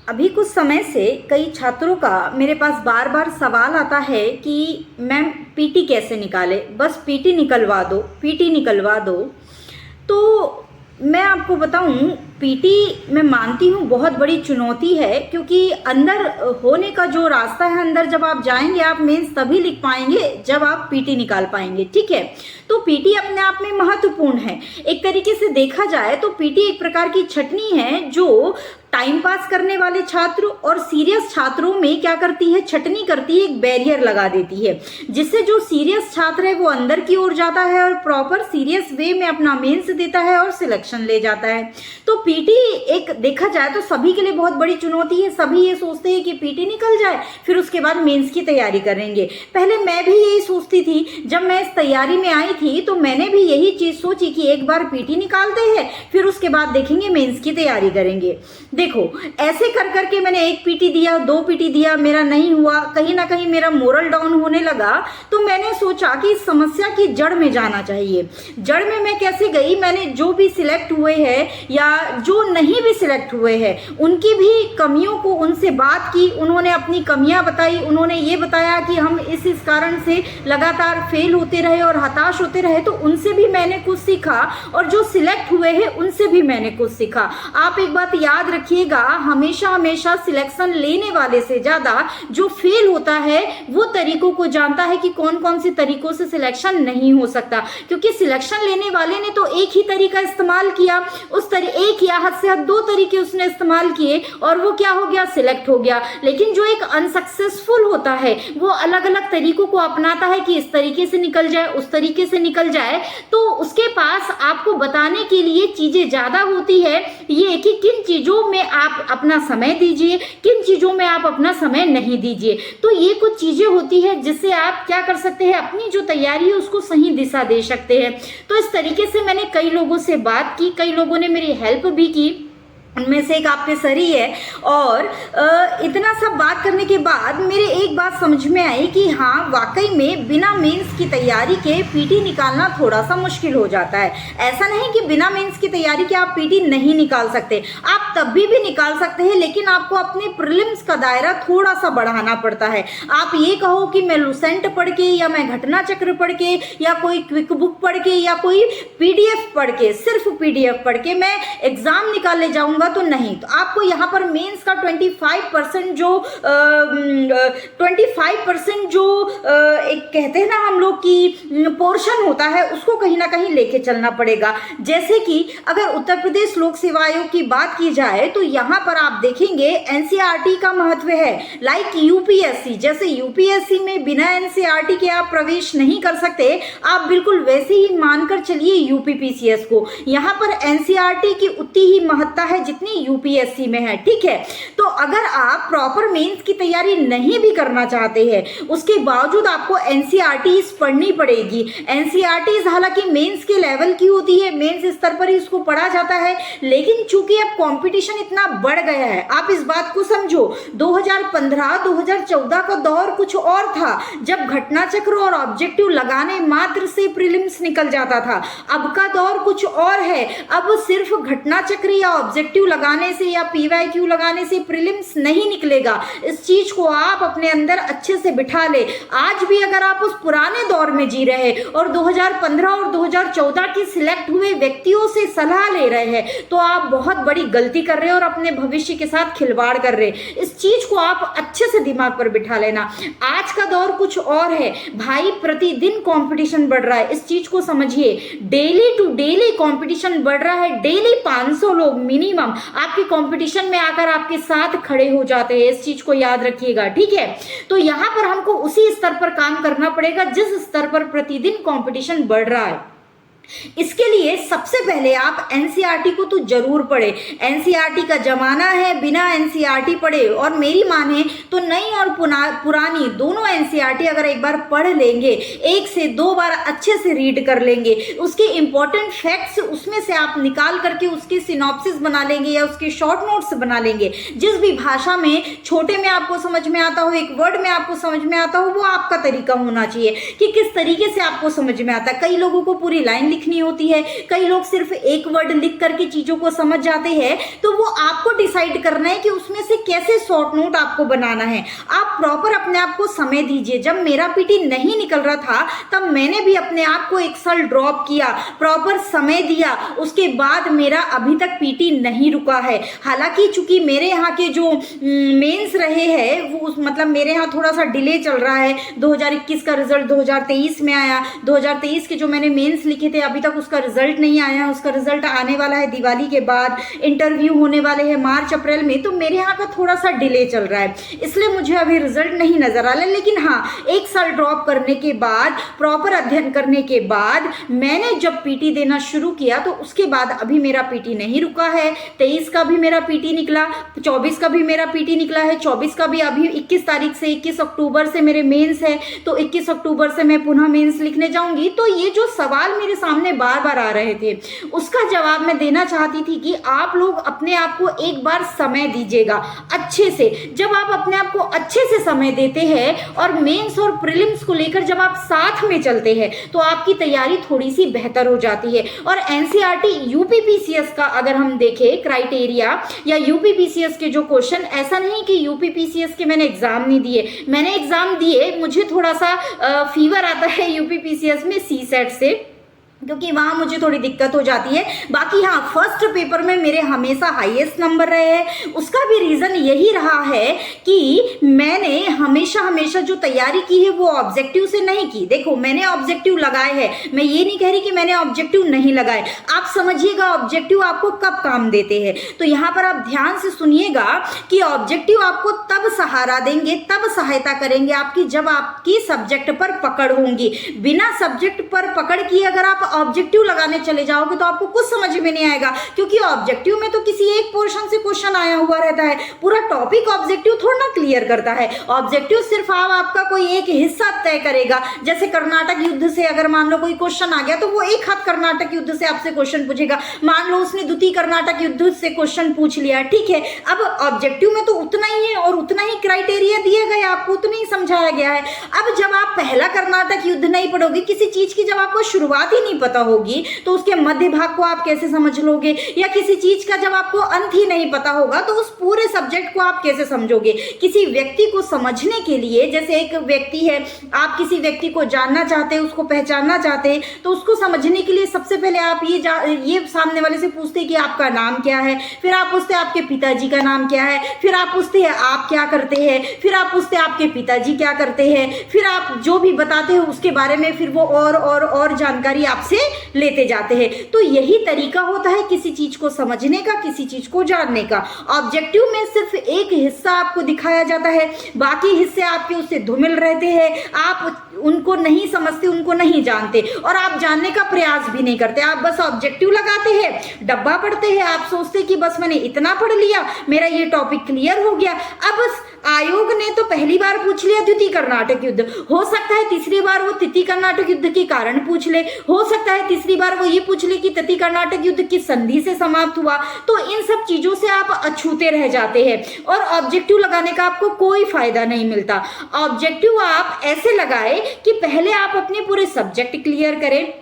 अभी कुछ समय से कई छात्रों का मेरे पास बार बार सवाल आता है कि मैम पीटी कैसे निकाले, बस पीटी निकलवा दो, पीटी निकलवा दो। तो मैं आपको बताऊं, पीटी मैं मानती हूँ बहुत बड़ी चुनौती है, क्योंकि अंदर होने का जो रास्ता है, अंदर जब आप जाएंगे आप मेंस तभी लिख पाएंगे जब आप पीटी निकाल पाएंगे। ठीक है, तो पीटी अपने आप में महत्वपूर्ण है। एक तरीके से देखा जाए तो पीटी एक प्रकार की छटनी है जो टाइम पास करने वाले छात्र और सीरियस छात्रों में क्या करती है, छटनी करती है, एक बैरियर लगा देती है, जिससे जो सीरियस छात्र है वो अंदर की ओर जाता है और प्रॉपर सीरियस वे में अपना मेंस देता है और सिलेक्शन ले जाता है। तो पीटी एक देखा जाए तो सभी के लिए बहुत बड़ी चुनौती है। सभी ये सोचते हैं कि पीटी निकल जाए फिर उसके बाद मेंस की तैयारी करेंगे। पहले मैं भी यही सोचती थी, जब मैं इस तैयारी में आई थी तो मैंने भी यही चीज सोची कि एक बार पीटी निकालते हैं फिर उसके बाद देखेंगे मेंस की तैयारी करेंगे। देखो, ऐसे कर करके मैंने एक पीटी दिया, दो पीटी दिया, मेरा नहीं हुआ, कहीं ना कहीं मेरा मोरल डाउन होने लगा। तो मैंने सोचा कि इस समस्या की जड़ में जाना चाहिए। जड़ में मैं कैसे गई, मैंने जो भी सिलेक्ट हुए हैं या जो नहीं भी सिलेक्ट हुए हैं उनकी भी कमियों को उनसे बात की, उन्होंने अपनी कमियां बताई, उन्होंने ये बताया कि हम इस कारण से लगातार फेल होते रहे और हताश होते रहे, तो उनसे भी मैंने कुछ सीखा और जो सिलेक्ट हुए हैं उनसे भी मैंने कुछ सीखा। आप एक बात याद रखिएगा, हमेशा हमेशा सिलेक्शन लेने वाले से ज्यादा जो फेल होता है वो तरीकों को जानता है कि कौन कौन से तरीकों से सिलेक्शन नहीं हो सकता। क्योंकि सिलेक्शन लेने वाले ने तो एक ही तरीका इस्तेमाल किया, एक या हद से हद दो तरीके उसने इस्तेमाल किए और वो क्या हो गया, सिलेक्ट हो गया। लेकिन जो एक अनसक्सेसफुल होता है वो अलग अलग तरीकों को अपनाता है कि इस तरीके से निकल जाए, उस तरीके से निकल जाए। तो उसके पास आपको बताने के लिए चीजें ज्यादा होती है, ये कि किन चीजों में आप अपना समय दीजिए, किन चीजों में आप अपना समय नहीं दीजिए। तो ये कुछ चीजें होती है जिससे आप क्या कर सकते हैं, अपनी जो तैयारी है उसको सही दिशा दे सकते हैं। तो इस तरीके से मैंने कई लोगों से बात की, कई लोगों ने मेरी हेल्प भी की, उनमें से एक आपके सर ही है। और इतना सब बात करने के बाद मेरे एक बात समझ में आई कि हाँ, वाकई में बिना मेंस की तैयारी के पीटी निकालना थोड़ा सा मुश्किल हो जाता है। ऐसा नहीं कि बिना मेंस की तैयारी के आप पीटी नहीं निकाल सकते, आप तब भी निकाल सकते हैं, लेकिन आपको अपने प्रीलिम्स का दायरा थोड़ा सा बढ़ाना पड़ता है। आप ये कहो कि मैं लुसेंट पढ़ के या मैं घटना चक्र पढ़ के या कोई क्विक बुक पढ़ के या कोई पीडीएफ पढ़ के, सिर्फ पीडीएफ पढ़ के मैं एग्जाम निकालने जाऊंगा, तो नहीं। तो आपको यहाँ पर मेंस का 25% जो एक कहते हैं ना हम लोग की पोर्शन होता है, उसको कहीं ना कहीं लेके चलना पड़ेगा। जैसे कि अगर उत्तर प्रदेश लोक सेवा आयोग की बात की जाए तो यहाँ पर आप देखेंगे एनसीईआरटी का महत्व है। लाइक यूपीएससी, जैसे यूपीएससी में बिना एनसीईआरटी के आप प्रवेश नहीं कर सकते, आप बिल्कुल वैसे ही मानकर चलिए यूपीपीसीएस को। यहाँ पर एनसीईआरटी की उतनी ही महत्ता है जितनी यूपीएससी में है। ठीक है, तो अगर आप प्रॉपर मेंस की तैयारी नहीं भी करना चाहते हैं, उसके बावजूद आपको एनसीईआरटी पढ़नी पड़ेगी। एनसीईआरटी हालांकि मेंस के लेवल की होती है, मेंस स्तर पर ही उसको पढ़ा जाता है, लेकिन चूंकि अब कंपटीशन इतना बढ़ गया है, आप इस बात को समझो, 2015-2014 का दौर कुछ और था, जब घटना चक्र और ऑब्जेक्टिव लगाने मात्र से प्रीलिम्स निकल जाता था। अब का दौर कुछ और है, अब सिर्फ घटना चक्र या ऑब्जेक्टिव लगाने से या पीवाईक्यू लगाने से प्रीलिम्स नहीं निकलेगा। इस चीज को आप अपने अंदर अच्छे से बिठा ले। आज भी अगर आप उस पुराने दौर में जी रहे और 2015 और 2014 की सिलेक्ट हुए व्यक्तियों से सलाह ले रहे हैं, तो आप बहुत बड़ी गलती कर रहे हैं और अपने भविष्य के साथ खिलवाड़ कर रहे हैं। इस चीज को आप अच्छे से दिमाग पर बिठा लेना। आज का दौर कुछ और है भाई, प्रतिदिन कंपटीशन बढ़ रहा है, इस चीज को समझिए। डेली टू डेली कंपटीशन बढ़ रहा है, डेली 500 लोग मिनिमम आपके कंपटीशन में आकर आपके साथ खड़े हो जाते हैं, इस चीज को याद रखिएगा। ठीक है, तो यहाँ पर हमको उसी स्तर पर काम करना पड़ेगा जिस स्तर पर प्रतिदिन कंपटीशन बढ़ रहा है। इसके लिए सबसे पहले आप एनसीईआरटी को तो जरूर पढ़े। एनसीईआरटी का जमाना है, बिना एनसीईआरटी पढ़े, और मेरी माने तो नई और पुरानी दोनों एनसीईआरटी अगर एक बार पढ़ लेंगे, एक से दो बार अच्छे से रीड कर लेंगे, उसके इंपॉर्टेंट फैक्ट्स उसमें से आप निकाल करके उसके सिनॉप्सिस बना लेंगे या उसके शॉर्ट नोट्स बना लेंगे। जिस भी भाषा में छोटे में आपको समझ में आता हो, एक वर्ड में आपको समझ में आता हो, वो आपका तरीका होना चाहिए कि किस तरीके से आपको समझ में आता है। कई लोगों को पूरी लाइन लिखनी होती है, कई लोग सिर्फ एक वर्ड लिख करके चीज़ों को समझ जाते हैं। तो वो आपको डिसाइड करना है कि उसमें से कैसे शॉर्ट नोट आपको बनाना है। आप प्रॉपर अपने आप को समय दीजिए। जब मेरा पीटी नहीं निकल रहा था तब मैंने भी अपने आप को एक साल ड्रॉप किया, प्रॉपर समय दिया, उसके बाद मेरा अभी तक पीटी नहीं रुका है। हालांकि चूंकि मेरे यहाँ के जो मेंस रहे हैं वो मतलब मेरे यहाँ थोड़ा सा डिले चल रहा है। 2021 का रिजल्ट 2023 में आया, 2023 के जो मैंने मेंस लिखे थे अभी तक उसका रिजल्ट नहीं आया, उसका रिजल्ट आने वाला है दिवाली के बाद, इंटरव्यू होने वाले हैं मार्च अप्रैल में। तो मेरे यहाँ का थोड़ा सा डिले चल रहा है, इसलिए मुझे अभी रिजल्ट नहीं नजर आ रहा। लेकिन हाँ, एक साल ड्रॉप करने के बाद, प्रॉपर अध्ययन करने के बाद मैंने जब पीटी देना शुरू किया तो उसके बाद अभी मेरा पीटी नहीं रुका है। 23 का भी मेरा पीटी निकला, 24 का भी मेरा पीटी निकला है, 24 का भी अभी 21 तारीख से 21 अक्टूबर से मेरे मेंस है, तो 21 अक्टूबर से मैं पुनः मेंस लिखने जाऊंगी। तो ये जो सवाल मेरे सामने बार बार आ रहे थे उसका जवाब मैं देना चाहती थी कि आप लोग अपने आप को एक बार समय दीजिएगा अच्छे से। जब आप अपने आप को अच्छे से समय देते हैं और मेंस और प्रीलिम्स को लेकर जब आप साथ में चलते हैं तो आपकी तैयारी थोड़ी सी बेहतर हो जाती है। और एनसीईआरटी यूपीपीसीएस का अगर हम देखें क्राइटेरिया या यूपीपीसीएस के जो क्वेश्चन, ऐसा नहीं कि यूपीपीसीएस के मैंने एग्जाम नहीं दिए, मैंने एग्जाम दिए। मुझे थोड़ा सा फीवर आता है यूपीपीसीएस में सी सेट से, क्योंकि वहाँ मुझे थोड़ी दिक्कत हो जाती है। बाकी हाँ, फर्स्ट पेपर में मेरे हमेशा हाईएस्ट नंबर रहे हैं। उसका भी रीज़न यही रहा है कि मैंने हमेशा जो तैयारी की है वो ऑब्जेक्टिव से नहीं की। देखो, मैंने ऑब्जेक्टिव लगाए हैं, मैं ये नहीं कह रही कि मैंने ऑब्जेक्टिव नहीं लगाए। आप समझिएगा ऑब्जेक्टिव आपको कब काम देते हैं। तो यहाँ पर आप ध्यान से सुनिएगा कि ऑब्जेक्टिव आपको तब सहारा देंगे, तब सहायता करेंगे आपकी, जब आपकी सब्जेक्ट पर पकड़ होंगी। बिना सब्जेक्ट पर पकड़ किए अगर आप ऑब्जेक्टिव लगाने चले जाओगे तो आपको कुछ समझ में नहीं आएगा, क्योंकि ऑब्जेक्टिव में तो किसी एक पोर्शन से क्वेश्चन आया हुआ रहता है। पूरा टॉपिक ऑब्जेक्टिव थोड़ा ना क्लियर करता है। ऑब्जेक्टिव सिर्फ आपका कोई एक हिस्सा तय करेगा। जैसे कर्नाटक युद्ध से अगर मान लो कोई क्वेश्चन आ गया तो वो एक हाथ कर्नाटक युद्ध से आपसे क्वेश्चन पूछेगा। मान लो उसने द्वितीय कर्नाटक युद्ध से क्वेश्चन पूछ लिया, ठीक है। अब ऑब्जेक्टिव में तो उतना ही है और उतना ही क्राइटेरिया दिए गए, आपको उतना ही समझाया गया है। अब जब आप पहला कर्नाटक युद्ध नहीं पढ़ोगे, किसी चीज की जब आपको शुरुआत ही नहीं पता होगी तो उसके मध्य भाग को आप कैसे समझ लोगे, या किसी चीज का जब आपको अंत ही नहीं पता होगा तो उस पूरे सब्जेक्ट को आप कैसे समझोगे। किसी व्यक्ति को समझने के लिए, जैसे एक व्यक्ति है, आप किसी व्यक्ति को जानना चाहते हैं, उसको पहचानना चाहते हैं, तो उसको समझने के लिए सबसे पहले आप ये सामने वाले से पूछते हैं कि आपका नाम क्या है, फिर आप पूछते हैं आपके पिताजी का नाम क्या है, फिर आप पूछते हैं आप क्या करते हैं, फिर आप पूछते हैं आपके पिताजी क्या करते हैं, फिर आप जो भी बताते हो उसके बारे में फिर वो और जानकारी आपसे लेते जाते हैं। तो यही तरीका होता है किसी चीज को समझने का, किसी चीज को जानने का। ऑब्जेक्टिव में सिर्फ एक हिस्सा आपको दिखाया जाता है, बाकी हिस्से आपके उससे धूमिल रहते हैं। आप उनको नहीं समझते, उनको नहीं जानते और आप जानने का प्रयास भी नहीं करते। आप बस ऑब्जेक्टिव लगाते हैं, डब्बा पढ़ते हैं, आप सोचते कि बस मैंने इतना पढ़ लिया, मेरा ये टॉपिक क्लियर हो गया। अब आयोग ने तो पहली बार पूछ लिया द्वितीय कर्नाटक युद्ध, हो सकता है तीसरी बार वो तृतीय कर्नाटक युद्ध के कारण पूछ ले, हो सकता है तीसरी बार वो ये पूछ ले कि तृतीय कर्नाटक युद्ध किस संधि से समाप्त हुआ। तो इन सब चीजों से आप अछूते रह जाते हैं और ऑब्जेक्टिव लगाने का आपको कोई फायदा नहीं मिलता। ऑब्जेक्टिव आप ऐसे लगाए कि पहले आप अपने पूरे सब्जेक्ट क्लियर करें।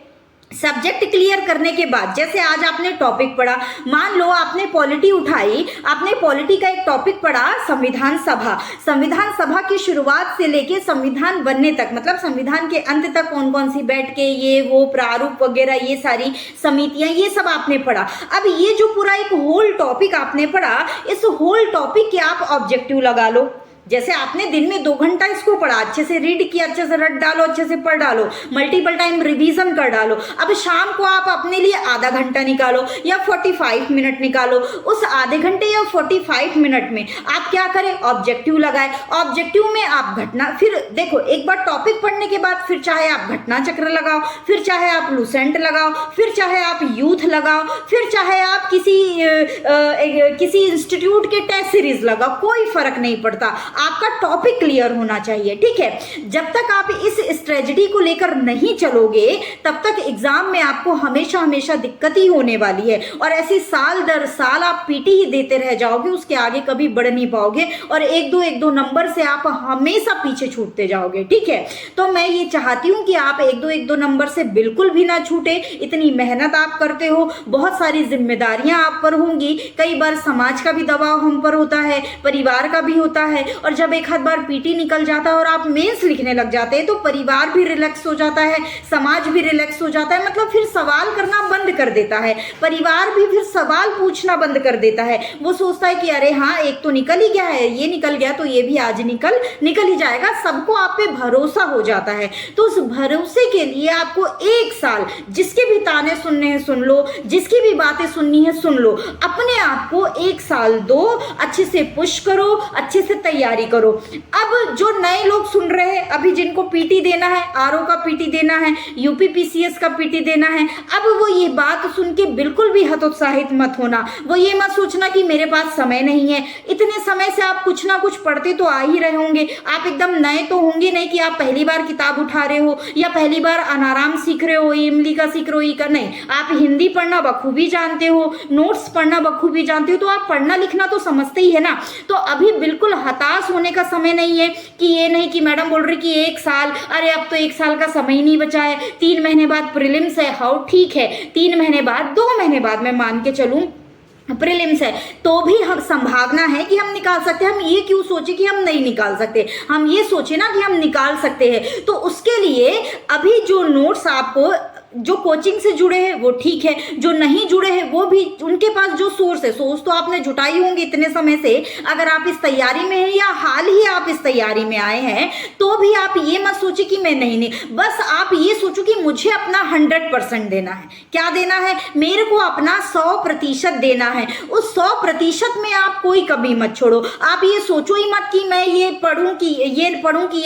सब्जेक्ट क्लियर करने के बाद, जैसे आज आपने टॉपिक पढ़ा, मान लो आपने पॉलिटी उठाई, आपने पॉलिटी का एक टॉपिक पढ़ा संविधान सभा। संविधान सभा की शुरुआत से लेके संविधान बनने तक, मतलब संविधान के अंत तक कौन कौन सी बैठ के ये वो प्रारूप वगैरह, ये सारी समितियां, ये सब आपने पढ़ा। अब ये जो पूरा एक होल टॉपिक आपने पढ़ा, इस होल टॉपिक के आप ऑब्जेक्टिव लगा लो। जैसे आपने दिन में 2 घंटा इसको पढ़ा, अच्छे से रीड किया, अच्छे से रट डालो, अच्छे से पढ़ डालो, मल्टीपल टाइम रिवीजन कर डालो। अब शाम को आप अपने लिए आधा घंटा निकालो या 45 मिनट निकालो। उस आधे घंटे या 45 मिनट में आप क्या करें, ऑब्जेक्टिव लगाए। ऑब्जेक्टिव में आप घटना, फिर देखो एक बार टॉपिक पढ़ने के बाद फिर चाहे आप घटना चक्र लगाओ, फिर चाहे आप लूसेंट लगाओ, फिर चाहे आप यूथ लगाओ, फिर चाहे आप किसी इंस्टीट्यूट के टेस्ट सीरीज लगाओ, कोई फर्क नहीं पड़ता। आपका टॉपिक क्लियर होना चाहिए, ठीक है। जब तक आप इस स्ट्रेटजी को लेकर नहीं चलोगे तब तक एग्जाम में आपको हमेशा हमेशा दिक्कत ही होने वाली है, और ऐसी साल दर साल आप पीटी ही देते रह जाओगे, उसके आगे कभी बढ़ नहीं पाओगे और एक दो नंबर से आप हमेशा पीछे छूटते जाओगे, ठीक है। तो मैं ये चाहती हूँ कि आप एक दो नंबर से बिल्कुल भी ना छूटे। इतनी मेहनत आप करते हो, बहुत सारी जिम्मेदारियां आप पर होंगी, कई बार समाज का भी दबाव हम पर होता है, परिवार का भी होता है, और जब एक आध बार पीटी निकल जाता है और आप मेंस लिखने लग जाते हैं तो परिवार भी रिलैक्स हो जाता है, समाज भी रिलैक्स हो जाता है, मतलब फिर सवाल करना बंद कर देता है, परिवार भी फिर सवाल पूछना बंद कर देता है। वो सोचता है कि अरे हाँ, एक तो निकल ही गया है, ये निकल गया तो ये भी आज निकल ही जाएगा, सबको आप पे भरोसा हो जाता है। तो उस भरोसे के लिए आपको एक साल जिसके भी ताने सुनने हैं सुन लो, जिसकी भी बातें सुननी है सुन लो, अपने आप को एक साल दो, अच्छे से पुश करो, अच्छे से तैयारी करो। अब जो नए लोग सुन रहे हैं, अभी जिनको पीटी देना है, आरओ का पीटी देना है, यूपी पीसीएस का पीटी देना है, अब वो ये बात सुन के बिल्कुल भी हतोत्साहित मत होना। वो ये मत सोचना कि मेरे पास समय नहीं है, इतने समय से आप कुछ ना कुछ पढ़ते तो आ ही रहे होंगे, आप एकदम नए तो होंगे नहीं कि आप पहली बार किताब उठा रहे हो या पहली बार अनाराम सीख रहे हो, इमली का सीख रहे हो, का नहीं, आप हिंदी पढ़ना बखूबी जानते हो, नोट्स पढ़ना बखूबी जानते हो, तो आप पढ़ना लिखना तो समझते ही है ना। तो अभी बिल्कुल हताश होने का समय नहीं है कि ये नहीं कि मैडम बोल रही कि एक साल, अरे अब तो एक साल का समय ही नहीं बचा है, 3 महीने बाद प्रीलिम्स है, हाउ ठीक है, 3 महीने बाद 2 महीने बाद मैं मान के चलूं प्रीलिम्स है, तो भी हम संभावना है कि हम निकाल सकते हैं। हम ये क्यों सोचे कि हम नहीं निकाल सकते, हम ये सोचे ना कि हम निकाल सकते हैं। तो उसके लिए अभी जो नोट्स आपको जो कोचिंग से जुड़े हैं वो ठीक है, जो नहीं जुड़े हैं वो भी, उनके पास जो सोर्स है, सोर्स तो आपने जुटाई होंगी इतने समय से, अगर आप इस तैयारी में हैं या हाल ही आप इस तैयारी में आए हैं, तो भी आप ये मत सोचे कि मैं नहीं, बस आप ये सोचो कि मुझे अपना 100% देना है। क्या देना है? मेरे को अपना 100% देना है। उस 100% में आप कोई कमी मत छोड़ो। आप ये सोचो ही मत कि मैं ये पढ़ूं कि ये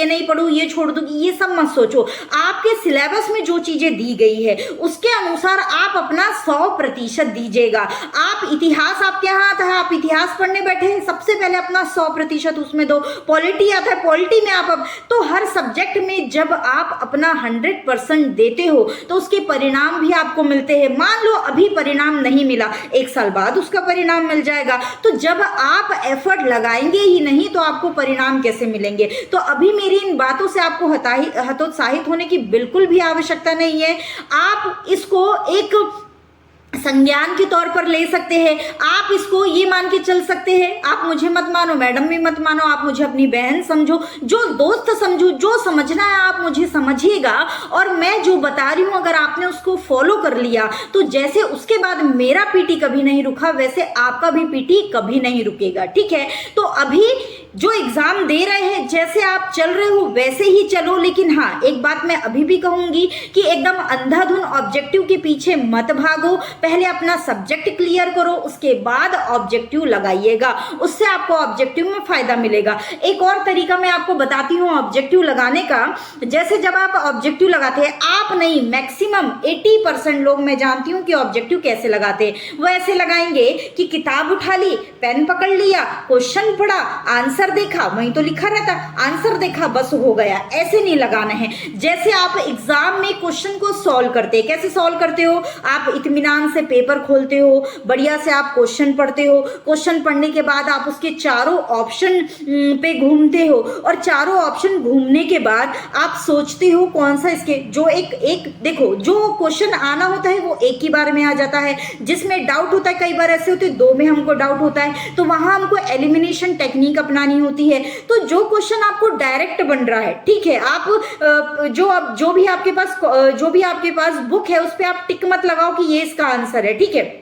नहीं पढ़ूं, ये छोड़ दूं, ये सब मत सोचो। आपके सिलेबस में जो चीजें दी गई है उसके अनुसार आप अपना 100% दीजिएगा। आप इतिहास आपके यहाँ आता है, आप इतिहास पढ़ने बैठे हैं, सबसे पहले अपना 100% उसमें दो। पॉलिटी आता है, पॉलिटी में आप तो हर सब्जेक्ट में जब आप अपना 100% देते हो तो उसके परिणाम भी आपको मिलते हैं। मान लो अभी परिणाम नहीं मिला, 1 साल बाद उसका परिणाम मिल जाएगा। तो जब आप एफर्ट लगाएंगे ही नहीं तो आपको परिणाम कैसे मिलेंगे? तो अभी मेरी इन बातों से आपको हतोत्साहित होने की बिल्कुल भी आवश्यकता नहीं है। आप इसको एक संज्ञान के तौर पर ले सकते हैं। आप इसको ये मान के चल सकते हैं, आप मुझे मत मानो, मैडम भी मत मानो, आप मुझे अपनी बहन समझो, जो दोस्त समझो, जो समझना है आप मुझे समझिएगा। और मैं जो बता रही हूँ अगर आपने उसको फॉलो कर लिया तो जैसे उसके बाद मेरा पीटी कभी नहीं रुका, वैसे आपका भी पीटी कभी नहीं रुकेगा, ठीक है। तो अभी जो एग्जाम दे रहे हैं, जैसे आप चल रहे हो वैसे ही चलो। लेकिन हाँ, एक बात मैं अभी भी कहूंगी कि एकदम अंधाधुन ऑब्जेक्टिव के पीछे मत भागो। पहले अपना सब्जेक्ट क्लियर करो, उसके बाद ऑब्जेक्टिव लगाइएगा, उससे आपको ऑब्जेक्टिव में फायदा मिलेगा। एक और तरीका मैं आपको बताती हूँ ऑब्जेक्टिव लगाने का। जैसे जब आप ऑब्जेक्टिव लगाते हैं, आप नहीं, मैक्सिमम 80% लोग मैं जानती हूँ कि ऑब्जेक्टिव कैसे लगाते हैं। वो ऐसे लगाएंगे कि किताब उठा ली, पेन पकड़ लिया, क्वेश्चन पढ़ा, आंसर देखा, वहीं तो लिखा रहता, आंसर देखा, बस हो गया। ऐसे नहीं लगाना है। जैसे आप एग्जाम में क्वेश्चन को सॉल्व करते हैं, कैसे सॉल्व करते हो? आप इत्मीनान से पेपर खोलते हो, बढ़िया से आप क्वेश्चन पढ़ते हो, क्वेश्चन पढ़ने के बाद आप उसके चारों ऑप्शन पे घूमते हो, और चारों ऑप्शन घूमने के बाद आप सोचते हो कौन सा इसके, जो एक देखो, जो क्वेश्चन आना होता है वो एक ही बार में आ जाता है, जिसमें डाउट होता है कई बार ऐसे होते 2 में हमको डाउट होता है, तो वहां हमको एलिमिनेशन टेक्निक अपनानी होती है। तो जो क्वेश्चन आपको डायरेक्ट बन रहा है, ठीक है, आप जो भी आपके पास बुक है उस पे आप टिक मत लगाओ कि ये इसका आंसर है, ठीक है।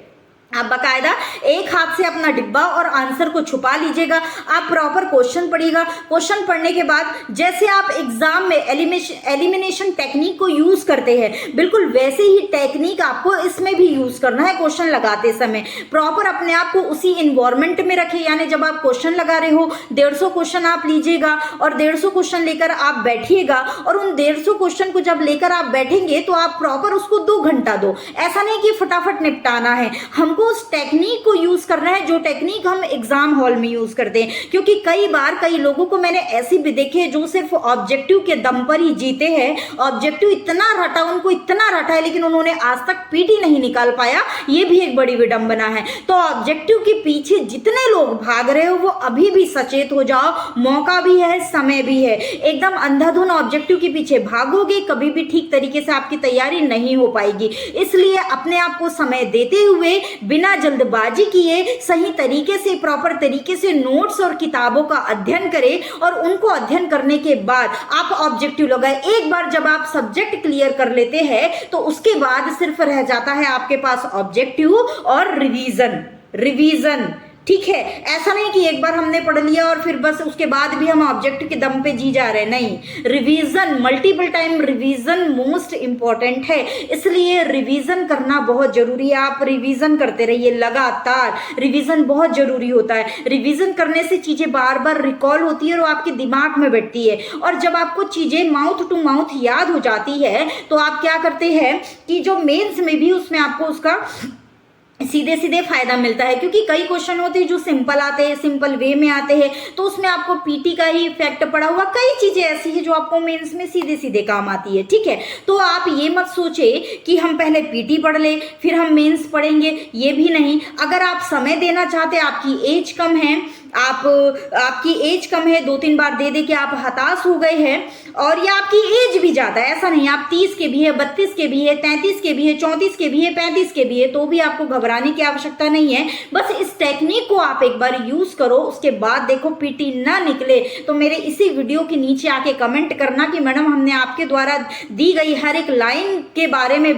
आप बकायदा एक हाथ से अपना डिब्बा और आंसर को छुपा लीजिएगा। आप प्रॉपर क्वेश्चन पढ़िएगा। क्वेश्चन पढ़ने के बाद जैसे आप एग्जाम में एलिमिनेशन टेक्निक को यूज करते हैं, बिल्कुल वैसे ही टेक्निक आपको इसमें भी यूज करना है। क्वेश्चन लगाते समय प्रॉपर अपने आप को उसी इन्वायरमेंट में रखें। यानी जब आप क्वेश्चन लगा रहे हो, 150 क्वेश्चन आप लीजिएगा और 150 क्वेश्चन लेकर आप बैठिएगा, और उन 150 क्वेश्चन को जब लेकर आप बैठेंगे तो आप प्रॉपर उसको 2 घंटा दो। ऐसा नहीं कि फटाफट निपटाना है, हमको हमको उस टेक्निक को यूज करना है जो टेक्निक हम एग्जाम हॉल में यूज करते हैं। क्योंकि कई बार कई लोगों को मैंने ऐसे भी देखे जो सिर्फ ऑब्जेक्टिव के दम पर ही जीते हैं, ऑब्जेक्टिव इतना रटा, उनको इतना रटा है, लेकिन उन्होंने आज तक पीटी नहीं निकाल पाया। ये भी एक बड़ी विडंबना है। तो ऑब्जेक्टिव के पीछे जितने लोग भाग रहे हो वो अभी भी सचेत हो जाओ, मौका भी है, समय भी है। एकदम अंधाधुन ऑब्जेक्टिव के पीछे भागोगे कभी भी ठीक तरीके से आपकी तैयारी नहीं हो पाएगी। इसलिए अपने आप को समय देते हुए बिना जल्दबाजी किए सही तरीके से, प्रॉपर तरीके से नोट्स और किताबों का अध्ययन करें और उनको अध्ययन करने के बाद आप ऑब्जेक्टिव लगाए। एक बार जब आप सब्जेक्ट क्लियर कर लेते हैं तो उसके बाद सिर्फ रह जाता है आपके पास ऑब्जेक्टिव और रिवीजन। ठीक है, ऐसा नहीं कि एक बार हमने पढ़ लिया और फिर बस उसके बाद भी हम ऑब्जेक्टिव के दम पे जी जा रहे हैं। नहीं, revision, multiple time revision most important है। इसलिए रिवीजन करना बहुत जरूरी है। आप रिवीजन करते रहिए लगातार, रिवीजन बहुत जरूरी होता है। रिवीजन करने से चीजें बार बार रिकॉल होती है और आपके दिमाग में बैठती है। और जब आपको चीजें माउथ टू माउथ याद हो जाती है तो आप क्या करते हैं कि जो मेंस में भी उसमें आपको उसका सीधे सीधे फायदा मिलता है। क्योंकि कई क्वेश्चन होते हैं जो सिंपल आते हैं, सिंपल वे में आते हैं, तो उसमें आपको पीटी का ही इफेक्ट पड़ा हुआ। कई चीजें ऐसी है जो आपको मेंस में सीधे सीधे काम आती है। ठीक है, तो आप ये मत सोचे कि हम पहले पीटी पढ़ ले फिर हम मेंस पढ़ेंगे, ये भी नहीं। अगर आप समय देना चाहते, आपकी एज कम है, आपकी एज कम है, 2-3 बार दे दे के आप हताश हो गए हैं, और या आपकी एज भी ज्यादा है, ऐसा नहीं, आप 30 के भी है, 32 के भी है, 33 के भी है, 34 के भी है, 35 के भी है, तो भी आपको घबराने की आवश्यकता नहीं है। बस इस टेक्निक को आप एक बार यूज करो, उसके बाद देखो पीटी ना निकले तो मेरे इसी वीडियो के नीचे आके कमेंट करना कि मैडम हमने आपके द्वारा दी गई हर एक लाइन के बारे में,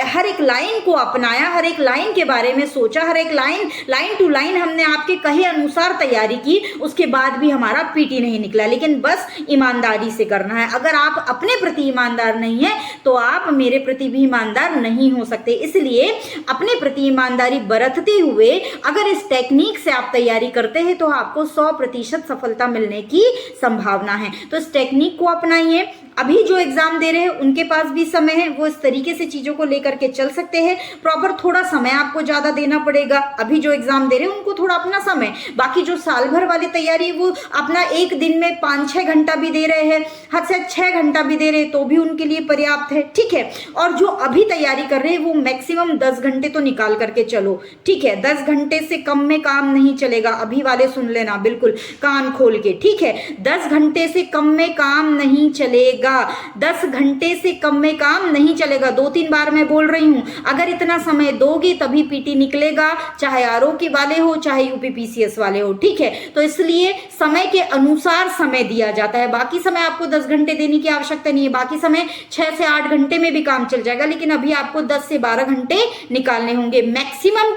हर एक लाइन को अपनाया, हर एक लाइन के बारे में सोचा, हर एक लाइन टू लाइन हमने आपके कहे अनुसार तैयारी की, उसके बाद भी हमारा पीटी नहीं निकला। लेकिन बस ईमानदारी से करना है। अगर आप अपने प्रति ईमानदार नहीं है तो आप मेरे प्रति भी ईमानदार नहीं हो सकते। इसलिए अपने प्रति ईमानदारी बरतते हुए अगर इस टेक्निक से आप तैयारी करते हैं तो आपको 100% सफलता मिलने की संभावना है। तो इस टेक्निक को अपनाइए। अभी जो एग्जाम दे रहे हैं उनके पास भी समय है, वो इस तरीके से चीजों को लेकर के चल सकते हैं। प्रॉपर थोड़ा समय आपको ज्यादा देना पड़ेगा। अभी जो एग्जाम दे रहे हैं उनको थोड़ा अपना समय, बाकी जो साल भर वाली तैयारी वो अपना एक दिन में 5-6 घंटा भी दे रहे हैं, हद से 6 घंटा भी दे रहे हैं तो भी उनके लिए पर्याप्त है। ठीक है, और जो अभी तैयारी कर रहे हैं वो मैक्सिमम 10 घंटे तो निकाल करके चलो। ठीक है, 10 घंटे से कम में काम नहीं चलेगा। अभी वाले सुन लेना बिल्कुल कान खोल के। ठीक है, 10 घंटे से कम में काम नहीं चलेगा। 10 घंटे से कम में काम नहीं चलेगा। 2-3 बार मैं बोल रही हूं, अगर इतना समय दोगे तभी पीटी निकलेगा, चाहे आरओ के वाले हो चाहे यूपीपीसीएस वाले हो। ठीक है, तो इसलिए समय के अनुसार समय दिया जाता है। बाकी समय आपको 10 घंटे देने की आवश्यकता नहीं है, बाकी समय 6 से 8 घंटे में भी काम चल जाएगा। लेकिन अभी आपको 10 से 12 घंटे निकालने होंगे, मैक्सिमम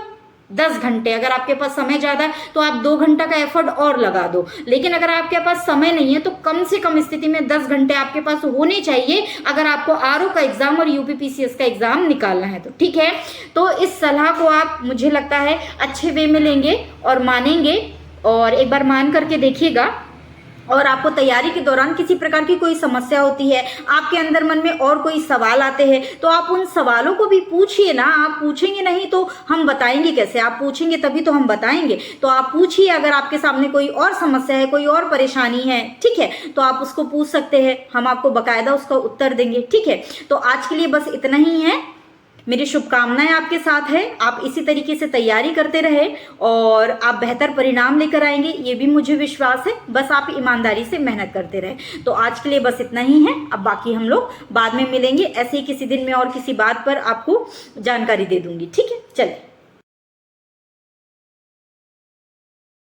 10 घंटे। अगर आपके पास समय ज्यादा है तो आप 2 घंटा का एफर्ट और लगा दो। लेकिन अगर आपके पास समय नहीं है तो कम से कम स्थिति में 10 घंटे आपके पास होने चाहिए अगर आपको आरओ का एग्जाम और यूपीपीसीएस का एग्जाम निकालना है तो। ठीक है, तो इस सलाह को आप, मुझे लगता है, अच्छे वे में लेंगे और मानेंगे, और एक बार मान करके देखिएगा। और आपको तैयारी के दौरान किसी प्रकार की कोई समस्या होती है, आपके अंदर मन में और कोई सवाल आते हैं, तो आप उन सवालों को भी पूछिए ना। आप पूछेंगे नहीं तो हम बताएंगे कैसे? आप पूछेंगे तभी तो हम बताएंगे। तो आप पूछिए, अगर आपके सामने कोई और समस्या है, कोई और परेशानी है, ठीक है, तो आप उसको पूछ सकते हैं, हम आपको बाकायदा उसका उत्तर देंगे। ठीक है, तो आज के लिए बस इतना ही है। मेरी शुभकामनाएं आपके साथ है। आप इसी तरीके से तैयारी करते रहे और आप बेहतर परिणाम लेकर आएंगे, ये भी मुझे विश्वास है। बस आप ईमानदारी से मेहनत करते रहे। तो आज के लिए बस इतना ही है। अब बाकी हम लोग बाद में मिलेंगे, ऐसे ही किसी दिन में और किसी बात पर आपको जानकारी दे दूंगी। ठीक है, चलिए।